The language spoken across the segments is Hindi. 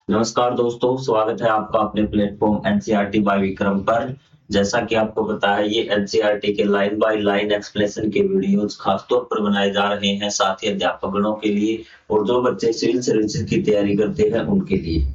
नमस्कार दोस्तों, स्वागत है आपका अपने प्लेटफॉर्म एनसीईआरटी बाय विक्रम पर। जैसा कि आपको पता है, ये एनसीईआरटी के लाइन बाय लाइन एक्सप्लेनेशन के वीडियोस खासतौर पर बनाए जा रहे हैं, साथ ही अध्यापकों के लिए और जो बच्चे सिविल सर्विसेज की तैयारी करते हैं उनके लिए।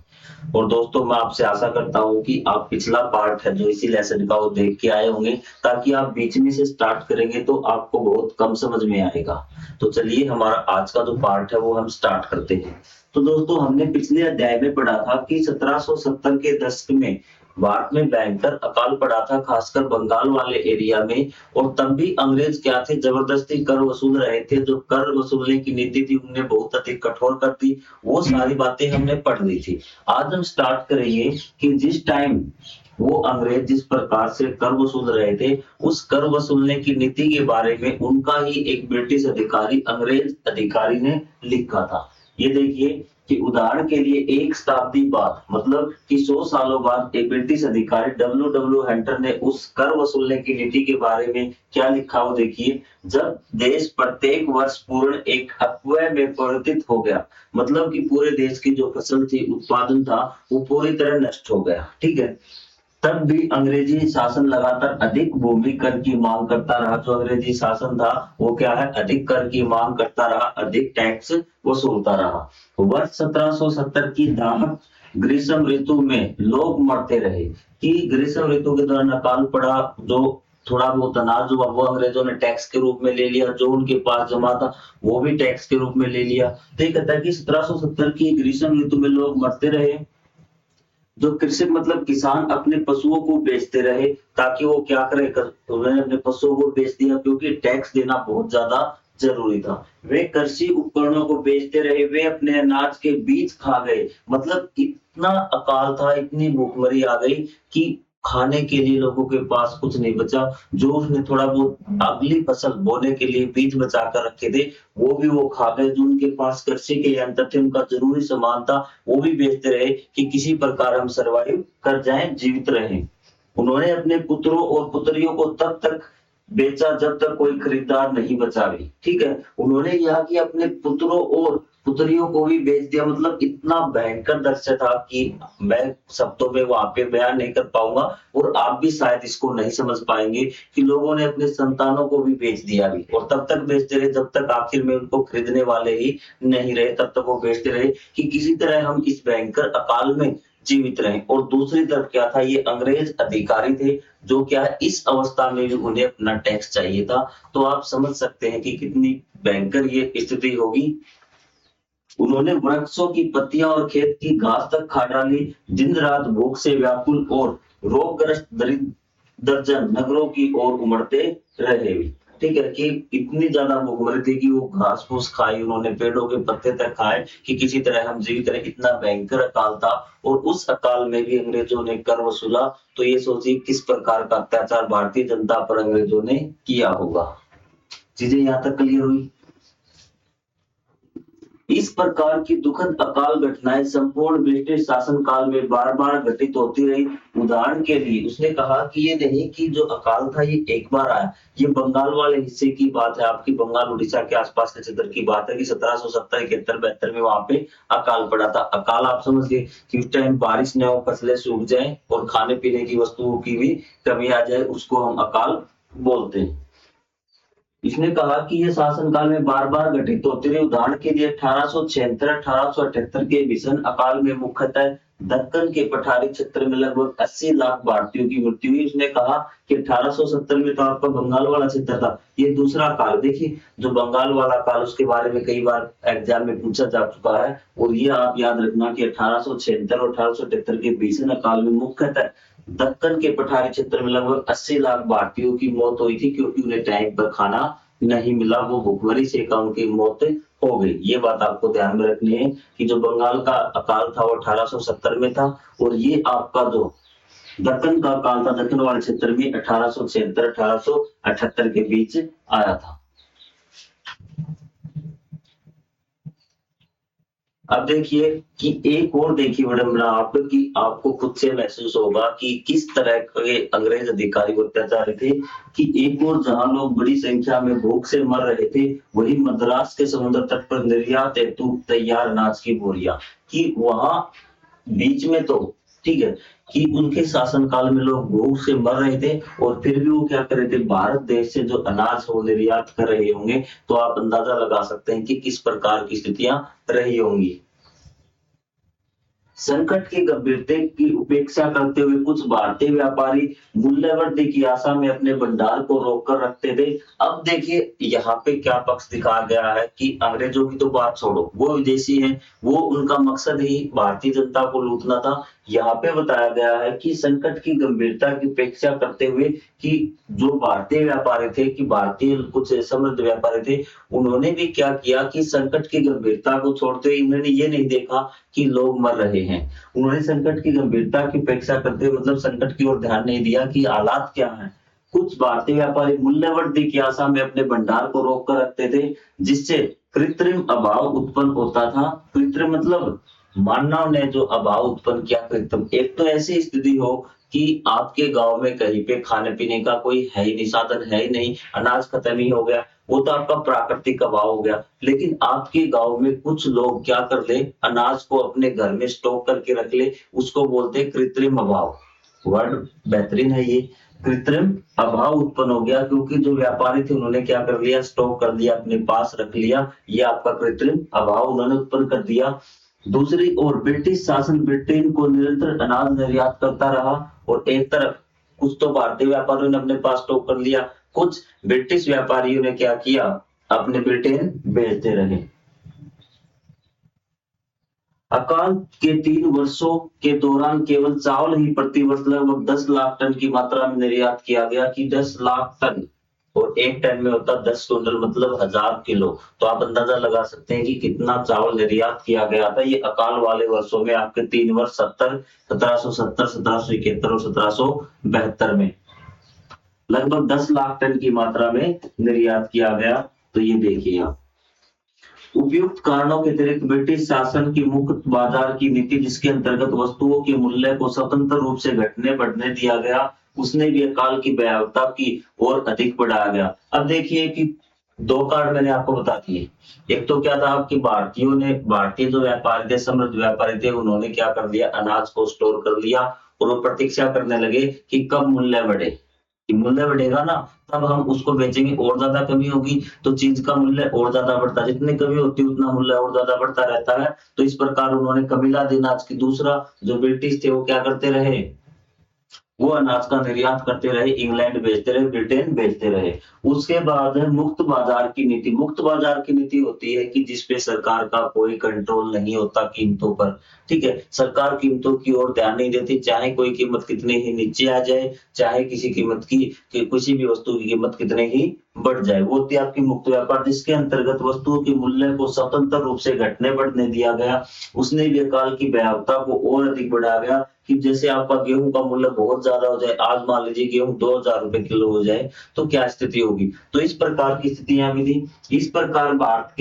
और दोस्तों, मैं आपसे आशा करता हूँ कि आप पिछला पार्ट है जो इसी लेसन का वो देख के आए होंगे, ताकि आप बीच में से स्टार्ट करेंगे तो आपको बहुत कम समझ में आएगा। तो चलिए, हमारा आज का जो पार्ट है वो हम स्टार्ट करते हैं। तो दोस्तों, हमने पिछले अध्याय में पढ़ा था कि 1770 के दशक में भारत में भयंकर अकाल पड़ा था, खासकर बंगाल वाले एरिया में। और तब भी अंग्रेज क्या थे, जबरदस्ती कर वसूल रहे थे। जो कर वसूलने की नीति थी उन्हें बहुत अधिक कठोर कर दी। वो सारी बातें हमने पढ़ ली थी। आज हम स्टार्ट करेंगे कि जिस टाइम वो अंग्रेज जिस प्रकार से कर वसूल रहे थे, उस कर वसूलने की नीति के बारे में उनका ही एक ब्रिटिश अधिकारी, अंग्रेज अधिकारी ने लिखा था। ये देखिए कि उदाहरण के लिए एक शताब्दी बाद, मतलब कि 100 सालों बाद, एक ब्रिटिश अधिकारी डब्ल्यू डब्ल्यू हंटर ने उस कर वसूलने की नीति के बारे में क्या लिखा हो देखिए। जब देश प्रत्येक वर्ष पूर्ण एक अपव्यय में परिवर्तित हो गया, मतलब कि पूरे देश की जो फसल थी, उत्पादन था, वो पूरी तरह नष्ट हो गया। ठीक है। तब भी अंग्रेजी शासन लगातार अधिक भूमि कर की मांग करता रहा। जो अंग्रेजी शासन था वो क्या है, अधिक कर की मांग करता रहा, अधिक टैक्स वसूलता रहा। वर्ष 1770 की दाहक ग्रीष्म ऋतु में लोग मरते रहे। कि ग्रीष्म ऋतु के दौरान अकाल पड़ा, जो थोड़ा बहुत अनाज हुआ वो अंग्रेजों ने टैक्स के रूप में ले लिया, जो उनके पास जमा था वो भी टैक्स के रूप में ले लिया। तो ये कहता है कि 1770 की ग्रीष्म ऋतु में लोग मरते रहे। जो कृषक मतलब किसान अपने पशुओं को बेचते रहे, ताकि वो क्या करे, उन्होंने अपने पशुओं को बेच दिया क्योंकि टैक्स देना बहुत ज्यादा जरूरी था। वे कृषि उपकरणों को बेचते रहे, वे अपने अनाज के बीज खा गए। मतलब इतना अकाल था, इतनी भूखमरी आ गई कि खाने के लिए लोगों के पास कुछ नहीं बचा। जो उसने थोड़ा बहुत अगली फसल बोने के लिए बीज बचा कर रखे थे, वो भी वो खा गए। जो उनके पास कृषि के यंत्र थे, उनका जरूरी सामान था, वो भी बेचते रहे कि किसी प्रकार हम सरवाइव कर जाएं, जीवित रहें। उन्होंने अपने पुत्रों और पुत्रियों को तब तक बेचा जब तक कोई खरीदार नहीं बचा भी। ठीक है। उन्होंने यहाँ की अपने पुत्रों और पुत्रियों को भी बेच दिया। मतलब इतना भयंकर दृश्य था कि मैं शब्दों में वहां पे बयान नहीं कर पाऊंगा, और आप भी शायद इसको नहीं समझ पाएंगे कि लोगों ने अपने संतानों को भी बेच दिया भी, और तब तक बेचते रहे जब तक आखिर में उनको खरीदने वाले ही नहीं रहे। तब तक वो बेचते रहे कि किसी तरह हम इस भयंकर अकाल में जीवित रहे। और दूसरी तरफ क्या था, ये अंग्रेज अधिकारी थे, जो क्या है, इस अवस्था में भी उन्हें अपना टैक्स चाहिए था। तो आप समझ सकते हैं कि कितनी भयंकर ये स्थिति होगी। उन्होंने वृक्षों की पत्तियां और खेत की घास तक खा डाली। दिन रात भूख से व्याकुल और रोगग्रस्त दर्जन नगरों की ओर उमड़ते रहे। ठीक है, कि इतनी ज्यादा भूखमरी थी कि वो घास फूस खाई, उन्होंने पेड़ों के पत्ते तक खाए कि किसी तरह हम जीवित रहे। इतना भयंकर अकाल था। और उस अकाल में भी अंग्रेजों ने कर वसूला। तो ये सोचिए किस प्रकार का अत्याचार भारतीय जनता पर अंग्रेजों ने किया होगा। चीजें यहाँ तक क्लियर हुई। इस प्रकार की दुखद अकाल घटनाएं संपूर्ण ब्रिटिश शासन काल में बार बार घटित होती रही। उदाहरण के लिए उसने कहा कि ये नहीं कि जो अकाल था ये एक बार आया। ये बंगाल वाले हिस्से की बात है, आपकी बंगाल उड़ीसा के आसपास के क्षेत्र की बात है कि 1770 71 72 में वहां पे अकाल पड़ा था। अकाल आप समझ गए कि उस टाइम बारिश न हो, फसलें सूख जाए और खाने पीने की वस्तुओं की भी कमी आ जाए, उसको हम अकाल बोलते हैं। इसने कहा कि ये शासनकाल में बार बार घटित होते रहे। उदाहरण के लिए 1876 1878 के भीषण अकाल में मुख्यतः दक्कन के पठारी क्षेत्र में लगभग 80 लाख भारतीयों की मृत्यु हुई। उसने कहा कि 1870 में तो आपका बंगाल वाला क्षेत्र था, ये दूसरा काल देखिए। जो बंगाल वाला काल, उसके बारे में कई बार एग्जाम में पूछा जा चुका है। और ये आप याद रखना कि 1876 और 1878 के भीषण अकाल में मुख्यतः दक्कन के पठारी क्षेत्र में लगभग 80 लाख भारतीयों की मौत हुई थी, क्योंकि उन्हें टाइम पर खाना नहीं मिला। वो भुखमरी से उनकी मौत हो गई। ये बात आपको ध्यान में रखनी है कि जो बंगाल का अकाल था वो 1870 में था, और ये आपका जो दक्कन का अकाल था, दक्कन वाले क्षेत्र में 1876 1878 के बीच आया था। अब देखिए कि एक और देखिए विडंबना आप कि आपको खुद से महसूस होगा कि किस तरह के अंग्रेज अधिकारी अत्याचारी थे। कि एक और जहां लोग बड़ी संख्या में भूख से मर रहे थे, वही मद्रास के समुद्र तट पर निर्यात हेतु तैयार अनाज की बोरियां। कि वहां बीच में तो ठीक है कि उनके शासनकाल में लोग भूख से मर रहे थे और फिर भी वो क्या कर रहे थे, भारत देश से जो अनाज वो निर्यात कर रहे होंगे। तो आप अंदाजा लगा सकते हैं कि किस प्रकार की स्थितियां रही होंगी। संकट की गंभीरता की उपेक्षा करते हुए कुछ भारतीय व्यापारी मूल्यवृद्धि की आशा में अपने भंडार को रोक कर रखते थे। अब देखिए यहाँ पे क्या पक्ष दिखाया गया है कि अंग्रेजों की तो बात छोड़ो, वो विदेशी हैं, वो उनका मकसद ही भारतीय जनता को लूटना था। यहाँ पे बताया गया है कि संकट की गंभीरता की उपेक्षा करते हुए कि जो भारतीय व्यापारी थे, कि भारतीय कुछ समृद्ध व्यापारी थे, उन्होंने भी क्या किया कि संकट की गंभीरता को छोड़ते हुए इन्होंने ये नहीं देखा कि लोग मर रहे हैं। उन्होंने संकट की गंभीरता की उपेक्षा करते हुए मतलब संकट की ओर ध्यान नहीं दिया कि हालात क्या हैं। कुछ भारतीय व्यापारी मूल्यवृद्धि की आशा में अपने भंडार को रोक कर रखते थे, जिससे कृत्रिम अभाव उत्पन्न होता था। कृत्रिम मतलब मानव ने जो अभाव उत्पन्न किया कृत्रिम। एक तो ऐसी स्थिति हो कि आपके गांव में कहीं पे खाने पीने का कोई है ही नहीं, साधन है ही नहीं, अनाज खत्म ही हो गया, वो तो आपका प्राकृतिक अभाव हो गया। लेकिन आपके गांव में कुछ लोग क्या कर ले, अनाज को अपने घर में स्टॉक करके रख ले, उसको बोलते हैं कृत्रिम अभाव। वर्ड बेहतरीन है ये। कृत्रिम अभाव उत्पन्न हो गया क्योंकि जो व्यापारी थे उन्होंने क्या कर लिया, स्टॉक कर लिया, अपने पास रख लिया। ये आपका कृत्रिम अभाव उन्होंने उत्पन्न कर दिया। दूसरी ओर ब्रिटिश शासन ब्रिटेन को निरंतर अनाज निर्यात करता रहा और एक तरफ कुछ तो भारतीय व्यापारियों ने अपने पास स्टॉक कर लिया, कुछ ब्रिटिश व्यापारियों ने क्या किया, अपने ब्रिटेन बेचते रहे। अकाल के 3 वर्षों के दौरान केवल चावल ही प्रति वर्ष लगभग 10 लाख टन की मात्रा में निर्यात किया गया, कि 10 लाख टन, और एक टन में होता 10 क्विंटल मतलब 1000 किलो। तो आप अंदाजा लगा सकते हैं कि कितना चावल निर्यात किया गया था। ये अकाल वाले वर्षों में आपके 3 वर्ष 1770, 1771 और 1772 में लगभग 10 लाख टन की मात्रा में निर्यात किया गया। तो ये देखिए आप, उपयुक्त कारणों के अतिरिक्त ब्रिटिश शासन की मुक्त बाजार की नीति, जिसके अंतर्गत वस्तुओं के मूल्य को स्वतंत्र रूप से घटने बढ़ने दिया गया, उसने भी अकाल की भयावहता की और अधिक बढ़ाया गया। अब देखिए कि 2 कारण मैंने आपको बता दिए। एक तो क्या था कि भारतीय जो व्यापारी थे, समृद्ध व्यापारी थे, उन्होंने क्या कर लिया, अनाज को स्टोर कर लिया और वो प्रतीक्षा करने लगे कि कब मूल्य बढ़े। मूल्य बढ़ेगा ना, तब हम उसको बेचेंगे, और ज्यादा कमी होगी तो चीज का मूल्य और ज्यादा बढ़ता है, जितनी कमी होती है उतना मूल्य और ज्यादा बढ़ता रहता है। तो इस प्रकार उन्होंने कमीला दिन आज की। दूसरा, जो ब्रिटिश थे वो क्या करते रहे, वो अनाज का निर्यात करते रहे, इंग्लैंड भेजते रहे, ब्रिटेन भेजते रहे। उसके बाद है मुक्त बाजार की नीति। मुक्त बाजार की नीति होती है कि जिसपे सरकार का कोई कंट्रोल नहीं होता कीमतों पर, ठीक है। सरकार कीमतों की ओर ध्यान नहीं देती, चाहे कोई कीमत कितने ही नीचे आ जाए, चाहे किसी कीमत की किसी भी वस्तु की कीमत कितने ही बढ़ जाए। वो होती है आपकी मुक्त व्यापार, जिसके अंतर्गत वस्तुओं के मूल्य को स्वतंत्र रूप से घटने बढ़ने दिया गया। उसने भी अकाल की भयावहता को और अधिक बढ़ा गया कि जैसे आपका गेहूं का मूल्य बहुत ज्यादा हो जाए, आज मान लीजिए गेहूं 2000 रुपए किलो हो जाए, तो क्या स्थिति होगी। तो इस प्रकार की स्थितियां भी थी। इस प्रकार भारत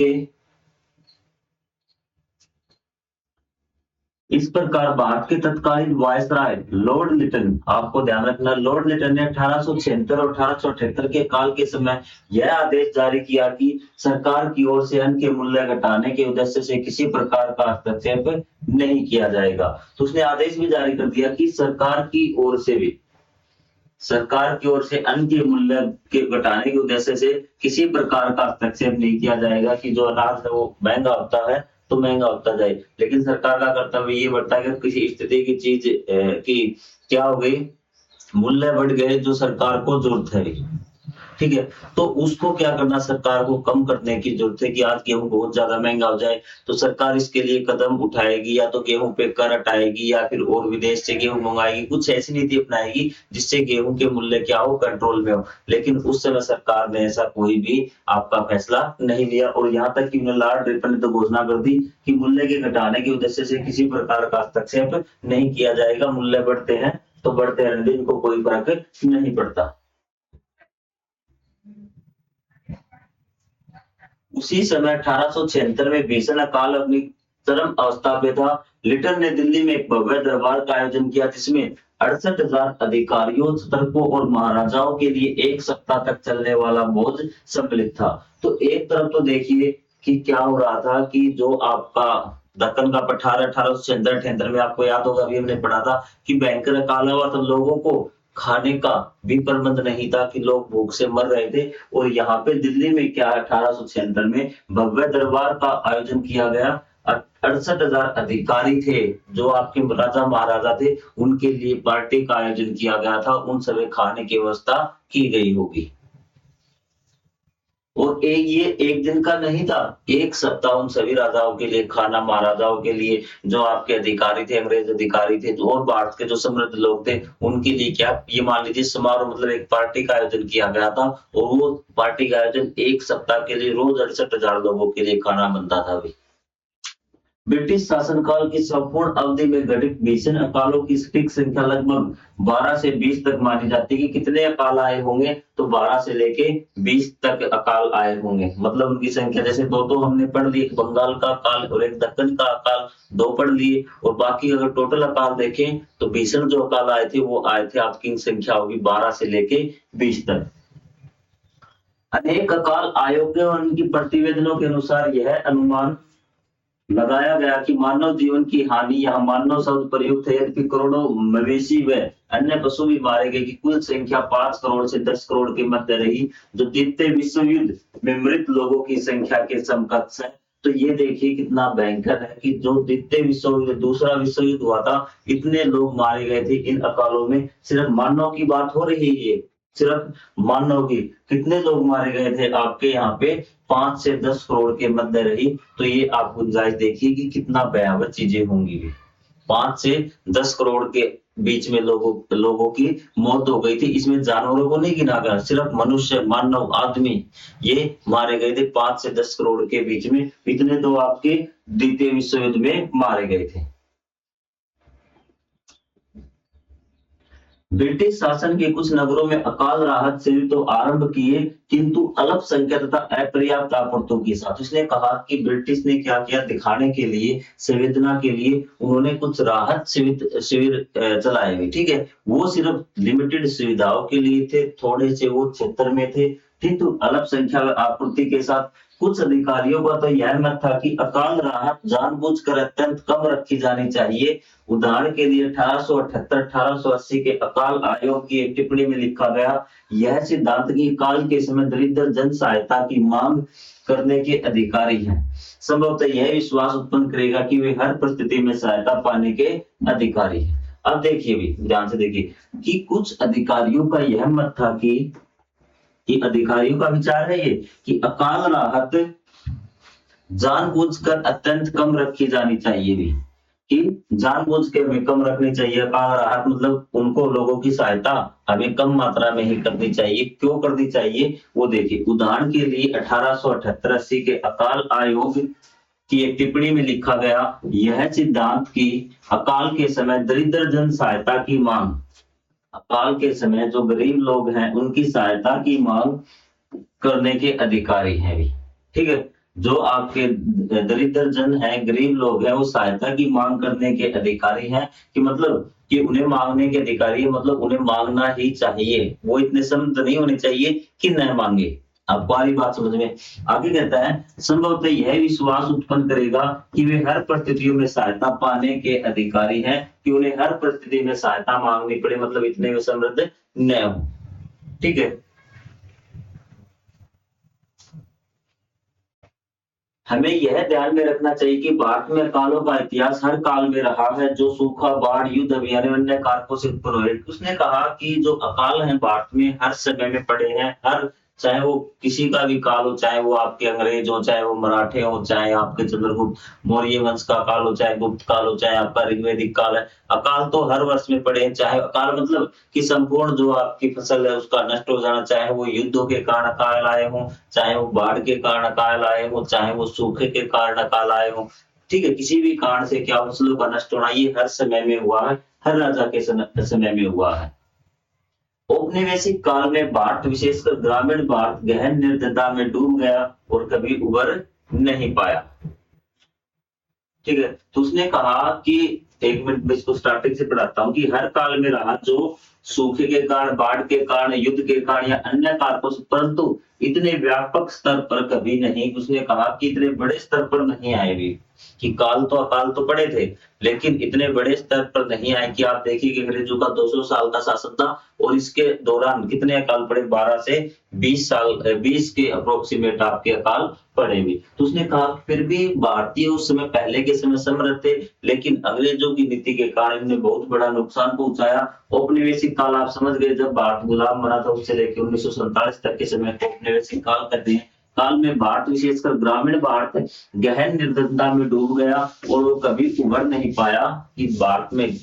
के तत्कालीन वायसराय लॉर्ड लिटन, आपको ध्यान रखना, लॉर्ड लिटन ने 1876 और 1878 के काल के समय यह आदेश जारी किया कि सरकार की ओर से अन्न के मूल्य घटाने के उद्देश्य से किसी प्रकार का हस्तक्षेप नहीं किया जाएगा। तो उसने आदेश भी जारी कर दिया कि सरकार की ओर से अन्न के मूल्य के घटाने के उद्देश्य से किसी प्रकार का हस्तक्षेप नहीं किया जाएगा, कि जो अनाज है वो महंगा होता है तो महंगा होता जाए। लेकिन सरकार का कर्तव्य ये बढ़ता है कि किसी स्थिति की चीज की क्या हो गई, मूल्य बढ़ गए जो सरकार को जरूरत है, ठीक है, तो उसको क्या करना, सरकार को कम करने की जरूरत है। कि आज गेहूं बहुत ज्यादा महंगा हो जाए तो सरकार इसके लिए कदम उठाएगी, या तो गेहूं पे कर हटाएगी, या फिर और विदेश से गेहूं मंगाएगी, कुछ ऐसी नीति अपनाएगी जिससे गेहूं के मूल्य क्या हो, कंट्रोल में हो। लेकिन उस समय सरकार ने ऐसा कोई भी आपका फैसला नहीं लिया, और यहाँ तक कि लॉर्ड रिपन ने तो घोषणा कर दी कि मूल्य के घटाने के उद्देश्य से किसी प्रकार का हस्तक्षेप नहीं किया जाएगा। मूल्य बढ़ते हैं तो बढ़ते रहने, इनको कोई फर्क नहीं पड़ता। उसी समय 1876 में भीषण अकाल अपनी चरम अवस्था पे था। लिटन ने दिल्ली में एक भव्य दरबार का आयोजन किया, जिसमें 68,000 अधिकारियों, सतर्कों और महाराजाओं के लिए 1 सप्ताह तक चलने वाला भोज सम्मिलित था। तो एक तरफ तो देखिए कि क्या हो रहा था कि जो आपका दक्कन का पठार 1876 में आपको याद होगा, अभी हमने पढ़ा था कि भयंकर अकाल हुआ तो लोगों को खाने का भी प्रबंध नहीं था, कि लोग भूख से मर रहे थे। और यहाँ पे दिल्ली में क्या 1876 में भव्य दरबार का आयोजन किया गया। 68,000 अधिकारी थे जो आपके राजा महाराजा थे, उनके लिए पार्टी का आयोजन किया गया था, उन सभी खाने की व्यवस्था की गई होगी। और ये एक दिन का नहीं था, एक सप्ताह उन सभी राजाओं के लिए खाना, महाराजाओं के लिए, जो आपके अधिकारी थे, अंग्रेज अधिकारी थे, और भारत के जो समृद्ध लोग थे उनके लिए क्या, ये मान लीजिए समारोह मतलब एक पार्टी का आयोजन किया गया था। और वो पार्टी का आयोजन एक सप्ताह के लिए रोज 68,000 लोगों के लिए खाना बनता था अभी। ब्रिटिश शासनकाल की संपूर्ण अवधि में घटित भीषण अकालों की सटीक संख्या लगभग 12 से 20 तक मानी जाती है। कि कितने अकाल आए होंगे, तो 12 से लेके 20 तक अकाल आए होंगे। मतलब उनकी संख्या, जैसे दो हमने पढ़ लिए, एक बंगाल का अकाल और एक दक्कन का अकाल, दो पढ़ लिए। और बाकी अगर टोटल अकाल देखें तो भीषण जो अकाल आए थे वो आए थे, आपकी संख्या होगी 12 से लेके 20 तक। अनेक अकाल आयोगों और उनकी प्रतिवेदनों के अनुसार यह अनुमान लगाया गया कि मानव जीवन की हानि, यहाँ मानव शब्द प्रयुक्त है, यद्यपि करोड़ों मवेशी व अन्य पशु भी मारे गए, की कुल संख्या 5 करोड़ से 10 करोड़ के मध्य रही, जो द्वितीय विश्व युद्ध में मृत लोगों की संख्या के समकक्ष है। तो ये देखिए कितना भयंकर है कि जो द्वितीय विश्व युद्ध, दूसरा विश्व युद्ध हुआ था, इतने लोग मारे गए थे इन अकालों में। सिर्फ मानव की बात हो रही है, सिर्फ मानव की कितने लोग मारे गए थे, आपके यहाँ पे 5 से 10 करोड़ के मध्य रही। तो ये आप गुंजाइश देखिए कि कितना भयावह चीजें होंगी। 5 से 10 करोड़ के बीच में लोगों की मौत हो गई थी। इसमें जानवरों को नहीं गिना गया, सिर्फ मनुष्य, मानव, आदमी ये मारे गए थे 5 से 10 करोड़ के बीच में। इतने तो आपके द्वितीय विश्व युद्ध में मारे गए थे। ब्रिटिश शासन के कुछ नगरों में अकाल राहत शिविर तो आरंभ किए, किंतु अल्पसंख्यक तथा अपर्याप्त आपूर्तियों के साथ। उसने कहा कि ब्रिटिश ने क्या किया, दिखाने के लिए, संवेदना के लिए उन्होंने कुछ राहत शिविर चलाए हुए, ठीक है। वो सिर्फ लिमिटेड सुविधाओं के लिए थे, थोड़े से वो क्षेत्र में थे, किंतु अल्पसंख्यक आपूर्ति के साथ। कुछ अधिकारियों का तो यह मत था कि अकाल राहत जानबूझकर अत्यंत कम रखी जानी चाहिए। उदाहरण के लिए 1878-1880 के अकाल आयोग की एक टिप्पणी में लिखा गया, यह सिद्धांत की काल के समय दरिद्र जन सहायता की मांग करने के अधिकारी हैं, संभवतः यह विश्वास उत्पन्न करेगा कि वे हर परिस्थिति में सहायता पाने के अधिकारी हैं। अब देखिए भी ध्यान से देखिए कि कुछ अधिकारियों का यह मत था कि अधिकारियों का विचार है ये कि अकाल राहत जानबूझकर अत्यंत कम रखी जानी चाहिए भी, कि जानबूझ के हमें कम रखनी चाहिए अकाल राहत, मतलब उनको लोगों की सहायता हमें कम मात्रा में ही करनी चाहिए। क्यों करनी चाहिए वो देखिए। उदाहरण के लिए 1878-80 के अकाल आयोग की एक टिप्पणी में लिखा गया, यह सिद्धांत की अकाल के समय दरिद्र जन सहायता की मांग, अकाल के समय जो गरीब लोग हैं उनकी सहायता की मांग करने के अधिकारी हैं भी, ठीक है। जो आपके दरिद्र जन हैं, गरीब लोग हैं, वो सहायता की मांग करने के अधिकारी हैं, कि मतलब कि उन्हें मांगने के अधिकारी है, मतलब उन्हें मांगना ही चाहिए, वो इतने समर्थ नहीं होने चाहिए कि न मांगे। आपको आ रही बात समझ में। आगे कहता है, संभवतः यह विश्वास उत्पन्न करेगा कि वे हर परिस्थितियों में सहायता पाने के अधिकारी हैं, कि उन्हें हर परिस्थिति में सहायता मांगनी पड़े, मतलब इतने वे समृद्ध न हो, ठीक है। हमें यह ध्यान में रखना चाहिए कि भारत में अकालों का इतिहास हर काल में रहा है, जो सूखा, बाढ़, युद्ध, अभियान अन्य कारकों से उत्पन्न हुए। उसने कहा कि जो अकाल है भारत में हर समय में पड़े हैं, हर, चाहे वो किसी का भी काल हो, चाहे वो आपके अंग्रेज हो, चाहे वो मराठे हो, चाहे आपके चंद्रगुप्त मौर्य वंश का काल हो, चाहे गुप्त काल हो, चाहे आपका ऋग्वैदिक काल है, अकाल तो हर वर्ष में पड़े हैं। चाहे अकाल मतलब कि संपूर्ण जो आपकी फसल है उसका नष्ट हो जाना, चाहे वो युद्धों के कारण अकाल आए हों, चाहे वो बाढ़ के कारण अकाल आए हो, चाहे वो सूखे के कारण अकाल आए हो, ठीक है। किसी भी कारण से क्या फसलों का नष्ट होना, ये हर समय में हुआ है, हर राजा के समय में हुआ है। औपनिवेशिक काल में भारत, विशेषकर ग्रामीण भारत, गहन निर्धनता में डूब गया और कभी उबर नहीं पाया, ठीक है। तो उसने कहा कि, एक मिनट में इसको स्टार्टिंग से पढ़ाता हूं, कि हर काल में रहा, जो सूखे के कारण, बाढ़ के कारण, युद्ध के कारण या अन्य कारकों से, परंतु इतने व्यापक स्तर पर कभी नहीं। उसने कहा कि इतने बड़े स्तर पर नहीं आए भी, कि अकाल तो पड़े थे, लेकिन इतने बड़े स्तर पर नहीं आए। कि आप देखिए कि अंग्रेजों का 200 साल का शासन था और इसके दौरान कितने अकाल पड़े, 12 से 20 साल, 20 के अप्रोक्सीमेट आपके अकाल पड़े भी। तो उसने कहा फिर भी भारतीय उस समय पहले के समय समृद्ध थे, लेकिन अंग्रेजों की नीति के कारण इन्हें बहुत बड़ा नुकसान पहुंचाया। औपनिवेशिक काल आप समझ गए, जब भारत गुलाम बना था उससे लेकर 1947 तक के समय को औपनिवेशिक काल कहते हैं। काल में भारत, विशेषकर ग्रामीण भारत, गहन निर्धनता में डूब गया और वो कभी उभर नहीं पाया। कि भारत में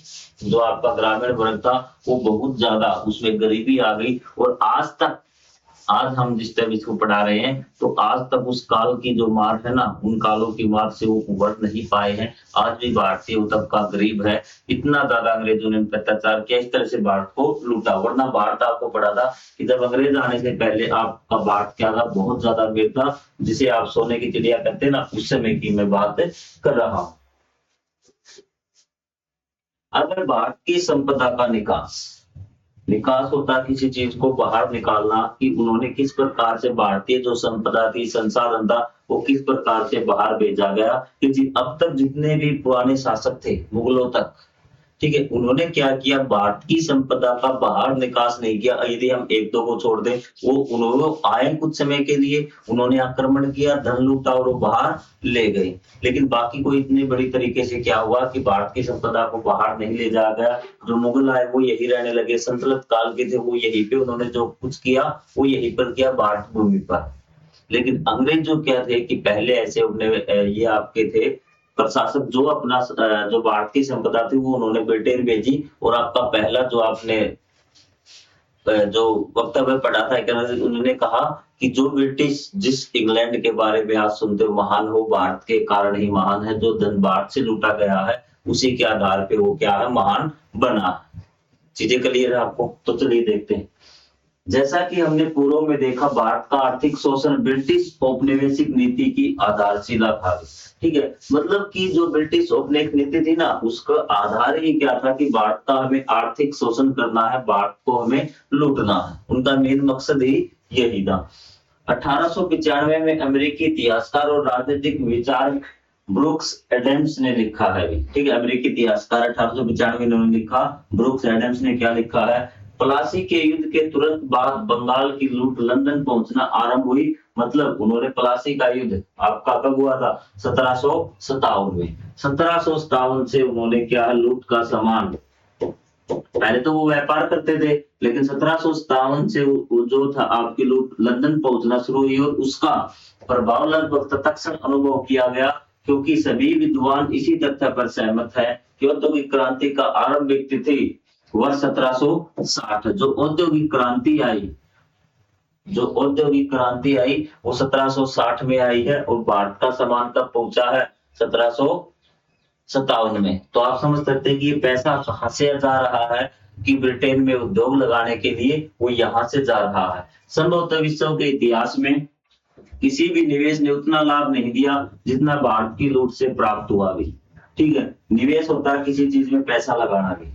जो आपका ग्रामीण वर्ग था वो बहुत ज्यादा उसमें गरीबी आ गई, और आज हम जिस टाइम इसको पढ़ा रहे हैं तो आज तक उस काल की जो मार है ना, उन कालों की मार से वो उभर नहीं पाए हैं। आज भी भारतीय तबका गरीब है, इतना ज्यादा अंग्रेजों ने अत्याचार किया, इस तरह से भारत को लूटा। वरना भारत, आपको पढ़ा था कि जब अंग्रेज आने से पहले आपका भारत क्या था, बहुत ज्यादा अमीर था, जिसे आप सोने की चिड़िया कहते हैं ना, उस समय की मैं बात कर रहा हूं। अगर भारत की संपदा का विकास होता, किसी चीज को बाहर निकालना, कि उन्होंने किस प्रकार से भारतीय जो संपदा थी, संसाधन था, वो किस प्रकार से बाहर भेजा गया। कि अब तक जितने भी पुराने शासक थे मुगलों तक, ठीक है, उन्होंने क्या किया, भारत की संपदा का बाहर निकास नहीं किया। यदि हम एक दो को छोड़ दें, वो उन्होंने आए कुछ समय के लिए, उन्होंने आक्रमण किया, धन लूटा और वो बाहर ले गए, लेकिन बाकी को इतनी बड़ी तरीके से क्या हुआ कि भारत की संपदा को बाहर नहीं ले जाया गया। जो मुगल आए वो यही रहने लगे, संतुलित काल के थे वो यहीं पे, उन्होंने जो कुछ किया वो यहीं पर किया, भारत भूमि पर। लेकिन अंग्रेज जो क्या थे कि पहले ऐसे ये आपके थे प्रशासक, जो अपना जो भारत की संपदा थी वो उन्होंने ब्रिटेन भेजी। और आपका पहला जो आपने जो वक्तव्य पढ़ा था, उन्होंने कहा कि जो ब्रिटिश, जिस इंग्लैंड के बारे में आज सुनते हो महान हो, भारत के कारण ही महान है, जो धन भारत से लूटा गया है उसी के आधार पे वो क्या है, महान बना। चीजें क्लियर है आपको? तो चलिए देखते हैं। जैसा कि हमने पूर्व में देखा, भारत का आर्थिक शोषण ब्रिटिश औपनिवेशिक नीति की आधारशिला था। ठीक है, मतलब कि जो ब्रिटिश औपनिवेशिक नीति थी ना, उसका आधार ही क्या था कि भारत का हमें आर्थिक शोषण करना है, भारत को हमें लूटना है। उनका मेन मकसद ही यही था। 1895 में अमेरिकी इतिहासकार और राजनीतिक विचार ब्रूक्स एडम्स ने लिखा है। ठीक है, अमेरिकी इतिहासकार 1895 में इन्होंने लिखा, ब्रूक्स एडम्स ने क्या लिखा है, प्लासी के युद्ध के तुरंत बाद बंगाल की लूट लंदन पहुंचना आरंभ हुई। मतलब उन्होंने प्लासी का युद्ध आपका कब हुआ था, 1757 में। 1757 से उन्होंने क्या, लूट का सामान, पहले तो वो व्यापार करते थे, लेकिन 1757 से जो था आपकी लूट लंदन पहुंचना शुरू हुई, और उसका प्रभाव लगभग तत्क्षण अनुभव किया गया, क्योंकि सभी विद्वान इसी तथ्य पर सहमत है कि औद्योगिक क्रांति का आरंभिक तिथि वर्ष 1760, जो औद्योगिक क्रांति आई वो 1760 में आई है, और भारत का सामान कब पहुंचा है, 1757 में। तो आप समझ सकते हैं कि ये पैसा कहां से जा रहा है, कि ब्रिटेन में उद्योग लगाने के लिए वो यहां से जा रहा है। संभवतः विश्व के इतिहास में किसी भी निवेश ने उतना लाभ नहीं दिया जितना भारत की लूट से प्राप्त हुआ भी। ठीक है, निवेश होता है किसी चीज में पैसा लगाना भी।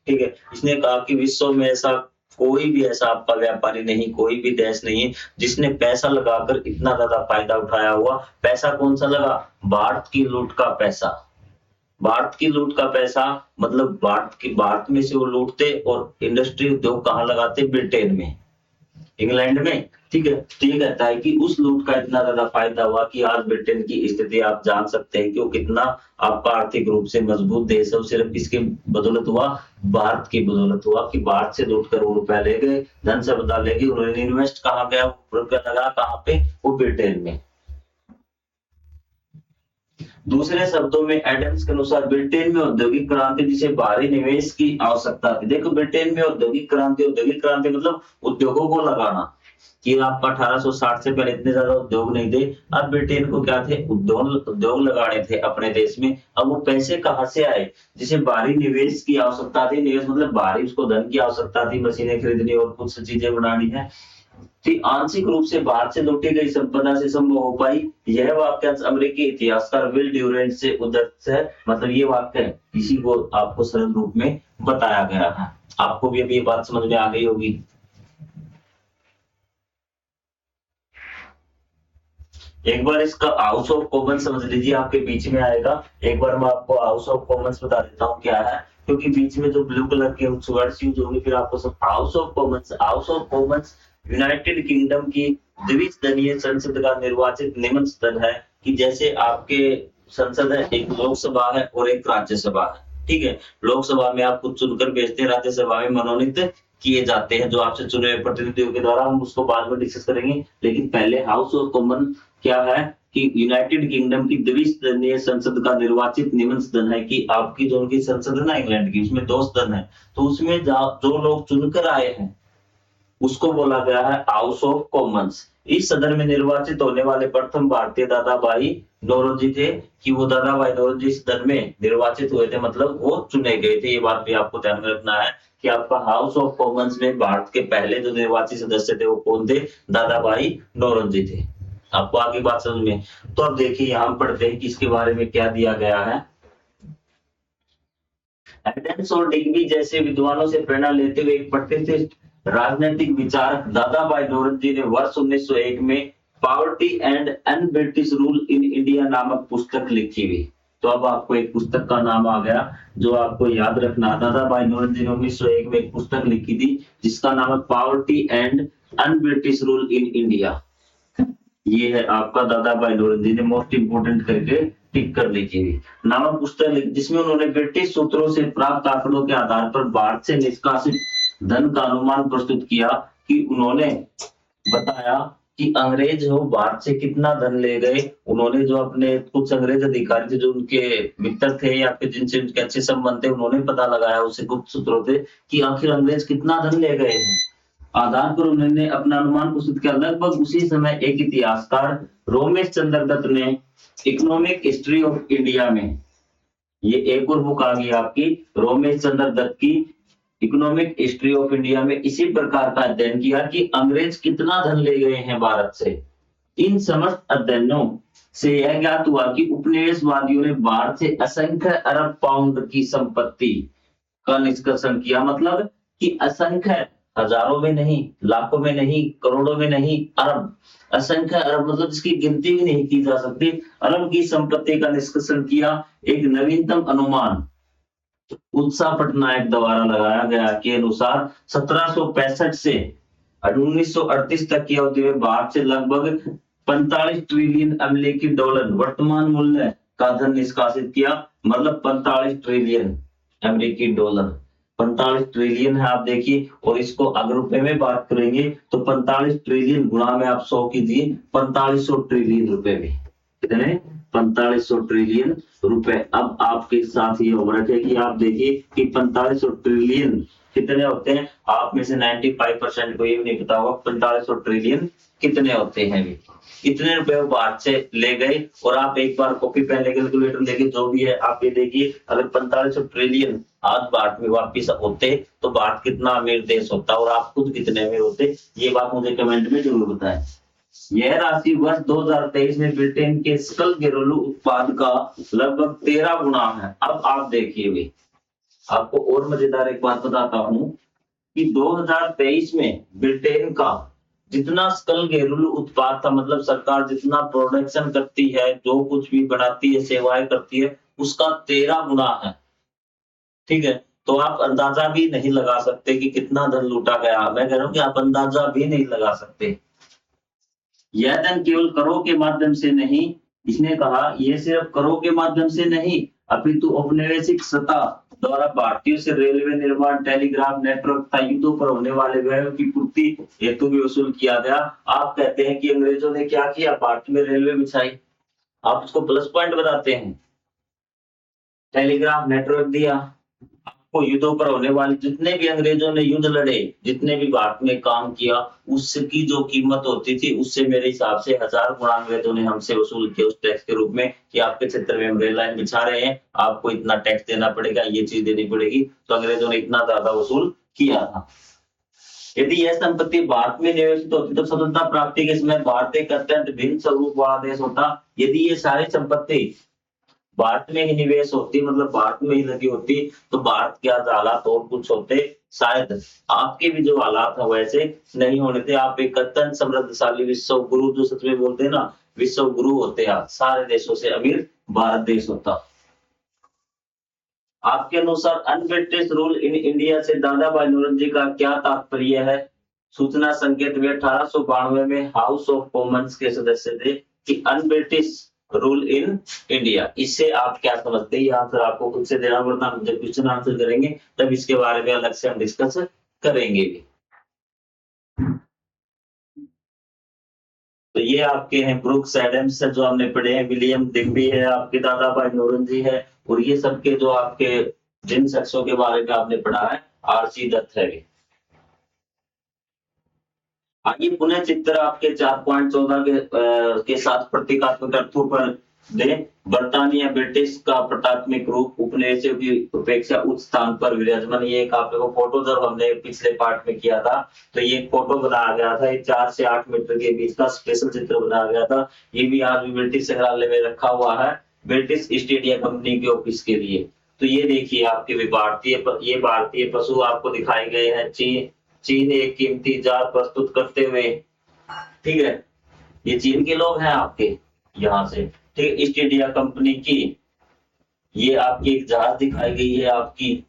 ठीक है, इसने कहा कि विश्व में ऐसा कोई भी ऐसा आपका व्यापारी नहीं, कोई भी देश नहीं है जिसने पैसा लगाकर इतना ज्यादा फायदा उठाया हुआ। पैसा कौन सा लगा, भारत की लूट का पैसा। भारत की लूट का पैसा, मतलब भारत में से वो लूटते और इंडस्ट्री उद्योग कहाँ लगाते, ब्रिटेन में, इंग्लैंड में। ठीक है, तो ये कहता है कि उस लूट का इतना ज्यादा फायदा हुआ कि आज ब्रिटेन की स्थिति आप जान सकते हैं कि वो कितना आपका आर्थिक रूप से मजबूत देश है। वो सिर्फ किसके बदौलत हुआ, भारत की बदौलत हुआ, कि भारत से लूट कर वो रुपया ले गए, धन संपदा ले गए, उन्होंने इन्वेस्ट कहाँ गया, रुपया लगा कहाँ पे, वो ब्रिटेन में। दूसरे शब्दों में एडम्स के अनुसार ब्रिटेन में औद्योगिक क्रांति जिसे बाहरी निवेश की आवश्यकता थी। देखो, ब्रिटेन में औद्योगिक क्रांति मतलब उद्योगों को लगाना, कि आपका 1860 से पहले इतने ज्यादा उद्योग नहीं थे। अब ब्रिटेन को क्या थे, उद्योग लगाने थे अपने देश में। अब वो पैसे कहाँ से आए, जिसे बाहरी निवेश की आवश्यकता थी। निवेश मतलब बाहरी उसको धन की आवश्यकता थी, मशीनें खरीदनी और कुछ चीजें बनानी है। थी आंशिक रूप से बाहर से लूटी गई संपदा से संभव हो पाई। यह वाक्यांश अमेरिकी इतिहासकार विल ड्यूरेंट से उद्धृत है। मतलब ये वाक्य इसी को आपको सरल रूप में बताया गया है। आपको भी अभी ये बात समझ में आ गई होगी। एक बार इसका हाउस ऑफ कॉमन समझ लीजिए, आपके बीच में आएगा। एक बार मैं आपको हाउस ऑफ कॉमन्स बता देता हूँ क्या है, क्योंकि बीच में जो ब्लू कलर के वर्ड्स यूज होंगे फिर आपको सब। House of Commons, house of Commons United kingdom की द्विसदनीय संसद का निर्वाचित निम्न सदन है। कि जैसे आपके संसद है, एक लोकसभा है और एक राज्यसभा है। ठीक है, लोकसभा में आप कुछ चुनकर भेजते हैं, राज्यसभा में मनोनीत किए जाते हैं जो आपसे चुने हुए प्रतिनिधियों के द्वारा। हम उसको बाद में डिस्कस करेंगे, लेकिन पहले हाउस ऑफ कॉमन क्या है कि यूनाइटेड किंगडम की द्विसदनीय संसद का निर्वाचित निम्न सदन है। कि आपकी जो उनकी संसद है ना इंग्लैंड की, उसमें 2 सदन है, तो उसमें जो लोग चुनकर आए हैं उसको बोला गया है हाउस ऑफ कॉमन्स। इस सदन में निर्वाचित होने वाले प्रथम भारतीय दादा भाई नौरोजी थे। कि वो दादा भाई नौरोजी सदन में निर्वाचित हुए थे, मतलब वो चुने गए थे। ये बात भी आपको ध्यान में रखना है कि आपका हाउस ऑफ कॉमन्स में भारत के पहले जो निर्वाचित सदस्य थे वो कौन थे, दादा भाई नौरोजी थे। आपको आगे बात समझ में। तो अब देखिए यहाँ पढ़ते हैं कि इसके बारे में क्या दिया गया है। एडेम्स और डिग्बी जैसे विद्वानों से प्रेरणा लेते हुए एक प्रतिष्ठित राजनीतिक विचारक दादा भाई नौरोजी ने वर्ष 1901 में poverty and un British rule in India नामक पुस्तक लिखी हुई। तो अब आपको एक पुस्तक का नाम आ गया जो आपको याद रखना। दादा भाई नौरोजी ने 1901 में एक पुस्तक लिखी थी जिसका नाम है poverty and un British rule in India. ये है आपका दादा भाई नौरोजी ने मोस्ट इंपोर्टेंट करके टिक कर लीजिए। नामक पुस्तक जिसमें उन्होंने ब्रिटिश सूत्रों से प्राप्त आंकड़ों के आधार पर भारत से निष्कासित धन का अनुमान प्रस्तुत किया। कि उन्होंने बताया कि अंग्रेज हो भारत से कितना धन ले गए। उन्होंने जो अपने कुछ अंग्रेज अधिकारी थे जो उनके मित्र थे या फिर जिनसे उनके अच्छे संबंध थे, उन्होंने पता लगाया उससे कुछ सूत्रों से कि आखिर अंग्रेज कितना धन ले गए हैं। आधार पर उन्होंने अपना अनुमान प्रस्तुत किया। लगभग उसी समय एक इतिहासकार रोमेश चंद्र दत्त ने इकोनॉमिक हिस्ट्री ऑफ इंडिया में, ये एक और बुक आ गई आपकी रोमेश चंद्र दत्त की इकोनॉमिक हिस्ट्री ऑफ इंडिया में, इसी प्रकार का अध्ययन किया कि अंग्रेज कितना धन ले गए हैं भारत से। इन समस्त अध्ययनों से यह ज्ञात हुआ कि उपनिवेशवादियों ने भारत से असंख्य अरब पाउंड की संपत्ति का निष्कर्षण किया। मतलब कि असंख्य, हजारों में नहीं, लाखों में नहीं, करोड़ों में नहीं, अरब, असंख्य अरब मतलब जिसकी गिनती भी नहीं की जा सकती, अरब की संपत्ति का निष्कर्षण किया। एक नवीनतम अनुमान उत्साह पटनायक द्वारा लगाया गया के अनुसार 1765 से 1938 तक की अवधि में भारत से लगभग 45 ट्रिलियन अमेरिकी डॉलर वर्तमान मूल्य का धन निष्कासित किया। मतलब 45 ट्रिलियन अमेरिकी डॉलर, 45 ट्रिलियन है आप देखिए। और इसको अगर रुपए में बात करेंगे तो 45 ट्रिलियन गुणा में आप 100 कीजिए, 4500 ट्रिलियन रुपए में कितने, 4500 ट्रिलियन रुपए। अब आपके साथ ये होमवर्क है कि आप देखिए कि 4500 ट्रिलियन कितने होते हैं। आप में से 95% को ये भी नहीं पता होगा 4500 ट्रिलियन कितने होते हैं। इतने रुपए भारत से ले गए। और आप एक बार कॉपी पेन लेके कैलकुलेटर लेके जो भी है आप ये देखिए, अगर 4500 ट्रिलियन आज भारत में वापिस होते तो भारत कितना अमीर देश होता और आप खुद कितने अमीर होते। ये बात मुझे कमेंट में जरूर बताएं। यह राशि वर्ष 2023 में ब्रिटेन के सकल घरेलू उत्पाद का लगभग 13 गुना है। अब आप देखिए भी, आपको और मजेदार एक बात बताता हूं कि 2023 में ब्रिटेन का जितना सकल घरेलू उत्पाद था, मतलब सरकार जितना प्रोडक्शन करती है, जो कुछ भी बनाती है, सेवाएं करती है, उसका 13 गुना है। ठीक है, तो आप अंदाजा भी नहीं लगा सकते कि कितना धन लूटा गया। मैं कह रहा हूं कि आप अंदाजा भी नहीं लगा सकते। यह धन केवल करों के माध्यम से नहीं, इसने कहा यह सिर्फ करों के माध्यम से नहीं अपितु औपनिवेशिक सत्ता द्वारा भारतीयों से रेलवे निर्माण, टेलीग्राफ नेटवर्क तथा युद्धों पर होने वाले व्ययों की पूर्ति हेतु भी वसूल किया गया। आप कहते हैं कि अंग्रेजों ने क्या किया, भारत में रेलवे बिछाई, आप उसको प्लस पॉइंट बताते हैं। टेलीग्राफ नेटवर्क दिया, आपको युद्धों पर होने वाले जितने भी अंग्रेजों ने युद्ध लड़े, जितने भी भारत में काम किया, उसकी जो कीमत होती थी उससे मेरे हिसाब से 1000 गुना अंग्रेजों ने हमसे वसूल किया उस टैक्स के रूप में कि आपके क्षेत्र में हम रेल लाइन बिछा रहे हैं, आपको इतना टैक्स देना पड़ेगा, ये चीज देनी पड़ेगी। तो अंग्रेजों ने इतना ज्यादा वसूल किया था। यदि यह संपत्ति भारत में निवेशित होती तो स्वतंत्रता प्राप्ति के समय भारत एक अत्यंत भिन्न स्वरूप वाला देश होता। यदि ये सारी संपत्ति भारत में ही निवेश होती, मतलब भारत में ही लगी होती, तो भारत के आज हालात और कुछ होते, शायद आपके भी जो हालात है वैसे नहीं होने थे। आप एक अत्यंत समृद्धशाली विश्व गुरु, जो सच में बोलते हैं ना, विश्व गुरु होते हैं। सारे देशों से अमीर भारत देश होता। आपके अनुसार अनब्रिटिश रूल इन इंडिया से दादा भाई नौरोजी का क्या तात्पर्य है? सूचना संकेत वे 1892 में हाउस ऑफ कॉमन्स के सदस्य थे कि अनब्रिटिश रूल इन इंडिया, इससे आप क्या समझते हैं? ये आंसर आपको खुद से देना पड़ता है। जब क्वेश्चन आंसर करेंगे तब इसके बारे में अलग से हम डिस्कस करेंगे भी। तो ये आपके हैं ब्रुक्स एडम्स है जो हमने पढ़े हैं, विलियम दिग्बी है, आपके दादा भाई नौरोजी है, और ये सबके जो आपके जिन शख्सों के बारे में आपने पढ़ा है, आरसी दत्त है। आइए पुनः चित्र आपके 4.14 के साथ प्रतीकात्मक अर्थों पर दें। बर्तानिया ब्रिटिश का प्रतात्मिक रूप उपनिवेशों की उपेक्षा उच्च स्थान पर विराजमान। ये एक आप लोगों को फोटो जब हमने पिछले पार्ट में किया था तो ये फोटो बनाया गया था। ये 4 से 8 मीटर के बीच का स्पेशल चित्र बनाया गया था। ये भी आज भी ब्रिटिश संग्रहालय में रखा हुआ है, ब्रिटिश ईस्ट इंडिया कंपनी के ऑफिस के लिए। तो ये देखिए आपके भारतीय पशु आपको दिखाए गए हैं। चीन एक कीमती जार प्रस्तुत करते हुए, ठीक है, ये चीन के लोग हैं आपके यहाँ से, ठीक, ईस्ट इंडिया कंपनी की। ये आपकी एक जहाज दिखाई गई है, आपकी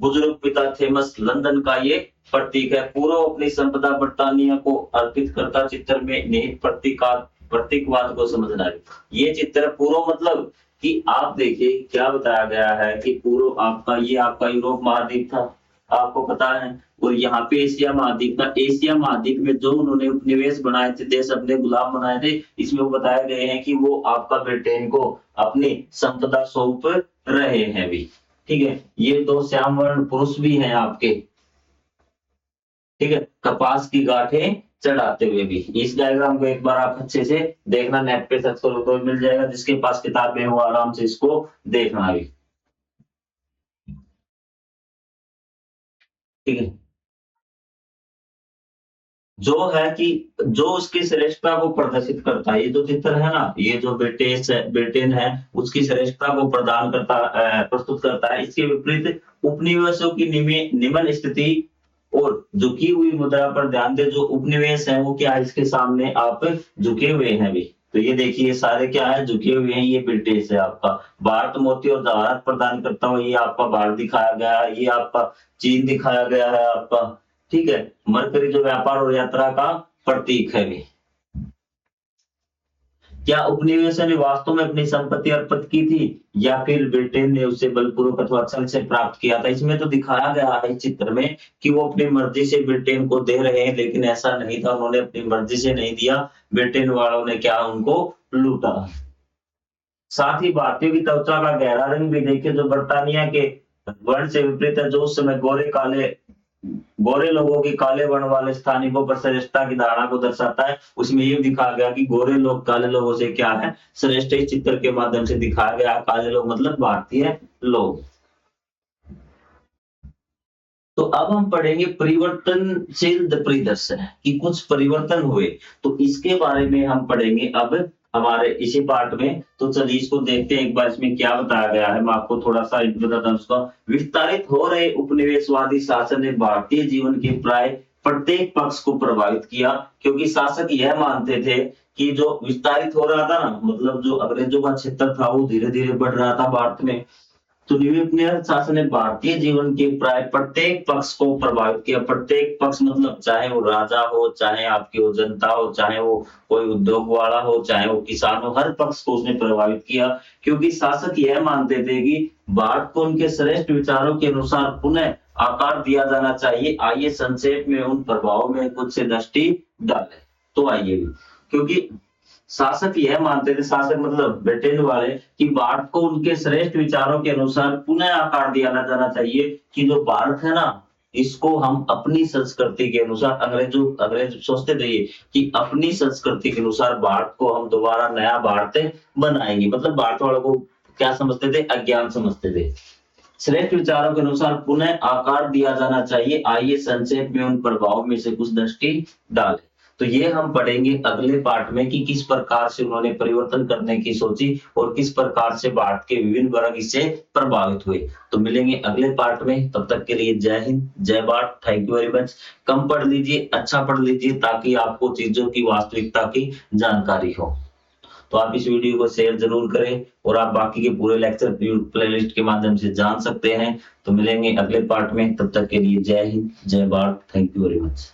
बुजुर्ग पिता थेमस लंदन का ये प्रतीक है। पूर्व अपनी संपदा बर्तानिया को अर्पित करता चित्र में निहित प्रतीकवाद को समझना है। ये चित्र पूर्व मतलब कि आप देखिए क्या बताया गया है कि पूर्व आपका ये आपका यूरोप महाद्वीप था, आपको पता है, और यहाँ पे एशिया महाद्वीप था। एशिया महाद्वीप में जो उन्होंने उपनिवेश बनाए थे, देश अपने गुलाम बनाए थे, इसमें वो बताए गए हैं कि वो आपका ब्रिटेन को अपनी संपदा सौंप रहे हैं भी, ठीक है। ये 2 श्याम वर्ण पुरुष भी हैं आपके, ठीक है, कपास की गांठें चढ़ाते हुए भी। इस डायग्राम को एक बार आप अच्छे से देखना, नेट पे सर्च करो तो मिल जाएगा। जिसके पास किताबें हो आराम से इसको देखना भी, ठीक है। जो है कि जो उसकी श्रेष्ठता को प्रदर्शित करता है, ये जो चित्र है ना, ये जो ब्रिटेन है उसकी श्रेष्ठता को प्रदान करता प्रस्तुत करता है। इसके विपरीत उपनिवेशों की निम्न स्थिति और झुकी हुई मुद्रा पर ध्यान दे। जो उपनिवेश है वो क्या है, इसके सामने आप झुके हुए हैं भी। तो ये देखिए सारे क्या है, झुके हुए हैं। ये ब्रिटिश है आपका। भारत मोती और जवाहरात प्रदान करता हुआ ये आपका भारत दिखाया गया है, ये आपका चीन दिखाया गया है आपका, ठीक है। मरकरी जो व्यापार और यात्रा का प्रतीक है भी। क्या उपनिवेशों ने वास्तव में अपनी संपत्ति अर्पित की थी या फिर ब्रिटेन ने उसे बलपूर्वक अथवा छल से प्राप्त किया था? इसमें तो दिखाया गया है चित्र में कि वो अपनी मर्जी से ब्रिटेन को दे रहे हैं, लेकिन ऐसा नहीं था, उन्होंने अपनी मर्जी से नहीं दिया, ब्रिटेन वालों ने क्या उनको लूटा। साथ ही भारतीयों की त्वचा का गहरा रंग भी देखिए, जो बर्तानिया के वर्ण से विपरीत है, जो उस समय गोरे लोगों की काले वर्ण वाले स्थानिकों पर श्रेष्ठता की धारणा को दर्शाता है। उसमें ये दिखाया गया कि गोरे लोग काले लोगों से क्या है, श्रेष्ठ। इस चित्र के माध्यम से दिखाया गया, काले लोग मतलब भारतीय लोग। तो अब हम पढ़ेंगे परिवर्तनशील परिदृश्य कि कुछ परिवर्तन हुए, तो इसके बारे में हम पढ़ेंगे अब हमारे इसी पार्ट में। तो चलिए इसको देखते हैं एक बार, इसमें क्या बताया गया है। मैं आपको थोड़ा सा बताता हूँ उसका। विस्तारित हो रहे उपनिवेशवादी शासन ने भारतीय जीवन के प्राय प्रत्येक पक्ष को प्रभावित किया, क्योंकि शासक यह मानते थे कि जो विस्तारित हो रहा था ना, मतलब जो अंग्रेजों का क्षेत्र था वो धीरे धीरे बढ़ रहा था भारत में, तो न्यूक्लियर शासन ने भारतीय जीवन के प्राय प्रत्येक पक्ष को प्रभावित किया। प्रत्येक पक्ष मतलब चाहे वो राजा हो, चाहे आपकी वो जनता हो, चाहे वो कोई उद्योग वाला हो, चाहे वो किसान हो, हर पक्ष को उसने प्रभावित किया, क्योंकि शासक यह मानते थे कि भारत को उनके श्रेष्ठ विचारों के अनुसार पुनः आकार दिया जाना चाहिए। आइए संक्षेप में उन प्रभावों में कुछ से दृष्टि डालें। तो आइए, क्योंकि शासक यह मानते थे, शासक मतलब ब्रिटेन वाले, कि भारत को उनके श्रेष्ठ विचारों के अनुसार पुनः आकार दिया जाना चाहिए, कि जो भारत है ना इसको हम अपनी संस्कृति के अनुसार, अंग्रेज सोचते थे कि अपनी संस्कृति के अनुसार भारत को हम दोबारा नया भारत बनाएंगे। मतलब भारत वालों को क्या समझते थे, अज्ञान समझते थे। श्रेष्ठ विचारों के अनुसार पुनः आकार दिया जाना चाहिए। आइए संक्षेप में उन प्रभाव में से कुछ दृष्टि डालें। तो ये हम पढ़ेंगे अगले पार्ट में कि किस प्रकार से उन्होंने परिवर्तन करने की सोची और किस प्रकार से भारत के विभिन्न वर्ग इससे प्रभावित हुए। तो मिलेंगे अगले पार्ट में, तब तक के लिए जय हिंद, जय Bharat, thank you very much. कम पढ़ लीजिए, अच्छा पढ़ लीजिए, ताकि आपको चीजों की वास्तविकता की जानकारी हो। तो आप इस वीडियो को शेयर जरूर करें और आप बाकी के पूरे लेक्चर प्लेलिस्ट के माध्यम से जान सकते हैं। तो मिलेंगे अगले पार्ट में, तब तक के लिए जय हिंद, जय Bharat, thank you very much.